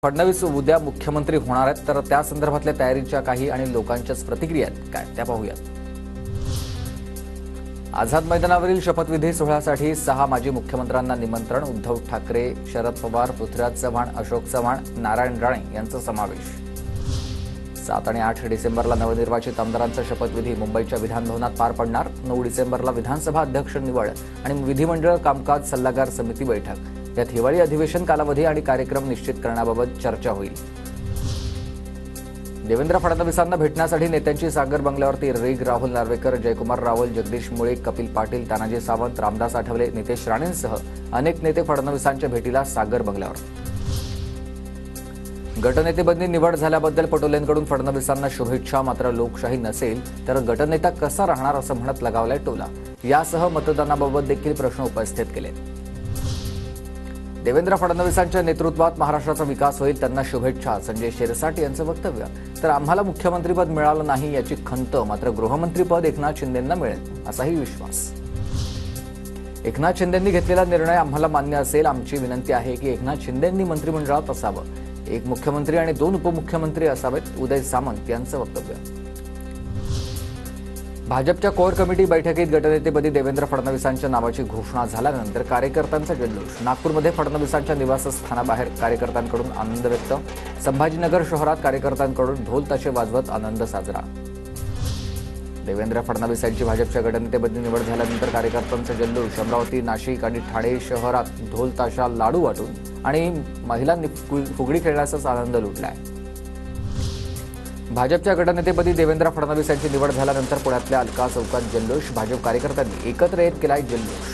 फडणवीस उद्या मुख्यमंत्री होणार आहेत, तर त्या संदर्भातल्या तयारीच्या काही आणि लोकांच्याच प्रतिक्रिया आहेत काय त्या पाहूयात. आझाद मैदानावरील शपथविधी सोहळ्यासाठी 6 माजी मुख्यमंत्र्यांना निमंत्रण. उद्धव ठाकरे, शरद पवार, पृथ्वीराज चव्हाण, अशोक चव्हाण, नारायण राणे यांचा समावेश. 7 आणि 8 डिसेंबरला नवनिर्वाचित आमदारांचा शपथविधी मुंबईच्या विधानभवनात पार पडणार. 9 डिसेंबरला विधानसभा अध्यक्ष निवड आणि विधिमंडळ कामकाज सल्लागार समिती बैठक. यात हिवाळी अधिवेशन कालावधी आणि कार्यक्रम निश्चित करण्याबाबत चर्चा होईल. देवेंद्र फडणवीसांना भेटण्यासाठी नेत्यांची सागर बंगल्यावरती रीग. राहुल नार्वेकर, जयकुमार रावल, जगदीश मुळीक, कपिल पाटील, तानाजी सावंत, रामदास आठवले, नितेश राणेंसह अनेक नेते फडणवीसांच्या भेटीला सागर बंगल्यावर. गटनेतेपदी निवड झाल्याबद्दल पटोलेंकडून फडणवीसांना शुभेच्छा. मात्र लोकशाही नसेल तर गटनेता कसा राहणार असं म्हणत लगावलाय टोला. यासह मतदानाबाबत देखील प्रश्न उपस्थित केले. देवेंद्र फडणवीसांच्या नेतृत्वात महाराष्ट्राचा विकास होईल, त्यांना शुभेच्छा. संजय शिरसाट यांचं वक्तव्य. तर आम्हाला मुख्यमंत्रीपद मिळालं नाही याची खंत, मात्र गृहमंत्रीपद एकनाथ शिंदेंना मिळेल असाही विश्वास. एकनाथ शिंदेंनी घेतलेला निर्णय आम्हाला मान्य असेल. आमची विनंती आहे की एकनाथ शिंदेंनी मंत्रिमंडळात असावं. 1 मुख्यमंत्री आणि 2 उपमुख्यमंत्री असावेत. उदय सामंत यांचं वक्तव्य. भाजपच्या कोर कमिटी बैठकीत गटनेतेपदी देवेंद्र फडणवीसांच्या नावाची घोषणा झाल्यानंतर कार्यकर्त्यांचा जल्लोष. नागपूरमध्ये फडणवीसांच्या निवासस्थानाबाहेर कार्यकर्त्यांकडून आनंद व्यक्त. संभाजीनगर शहरात कार्यकर्त्यांकडून ढोल ताशे वाजवत आनंद साजरा. देवेंद्र फडणवीस यांची भाजपच्या गटनेतेपदी निवड झाल्यानंतर कार्यकर्त्यांचा जल्लोष. अमरावती, नाशिक आणि ठाणे शहरात ढोल ताशा, लाडू वाटून आणि महिलांनी फुगडी खेळण्याचाच आनंद लुटलाय. भाजपच्या गटनेतेपदी देवेंद्र फडणवीस यांची निवड झाल्यानंतर पुण्यातल्या अलका चौकात जल्लोष. भाजप कार्यकर्त्यांनी एकत्र येत केलाय जल्लोष.